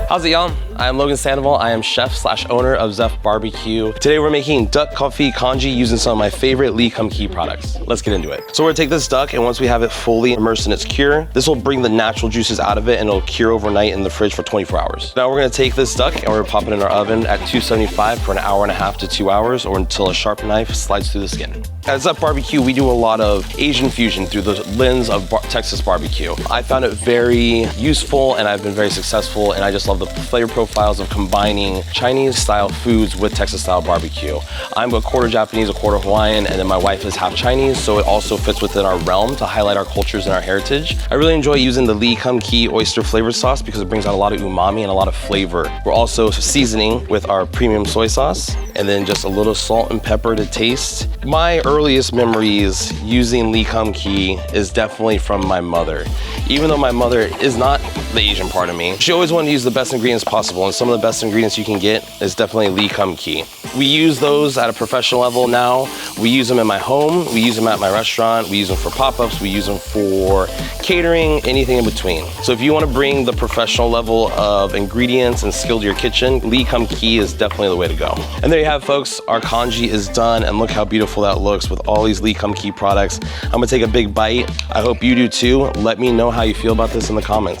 How's it, y'all? I'm Logan Sandoval. I am chef/owner of Zef BBQ. Today we're making Duck Confit Congee using some of my favorite Kum Kee products. Let's get into it. So we're gonna take this duck, and once we have it fully immersed in its cure, this will bring the natural juices out of it and it'll cure overnight in the fridge for 24 hours. Now we're gonna take this duck and we're gonna pop it in our oven at 275 for an hour and a half to 2 hours, or until a sharp knife slides through the skin. At Zef BBQ, we do a lot of Asian fusion through the lens of Texas barbecue. I found it very useful and I've been very successful, and I just love the flavor profiles of combining Chinese style foods with Texas style barbecue. I'm a quarter Japanese, a quarter Hawaiian, and then my wife is half Chinese, so it also fits within our realm to highlight our cultures and our heritage. I really enjoy using the Kum Kee oyster flavor sauce because it brings out a lot of umami and a lot of flavor. We're also seasoning with our premium soy sauce, and then just a little salt and pepper to taste. My earliest memories using Kum Kee is definitely from my mother. Even though my mother is not the Asian part of me, she always wanted to use the best ingredients possible, and some of the best ingredients you can get is definitely Kum Kee. We use those at a professional level now. We use them in my home, we use them at my restaurant, we use them for pop-ups, we use them for catering, anything in between. So if you want to bring the professional level of ingredients and skill to your kitchen, Kum Kee is definitely the way to go. And there you have it, folks. Our congee is done, and look how beautiful that looks with all these Kum Kee products. I'm gonna take a big bite. I hope you do too. Let me know how you feel about this in the comments.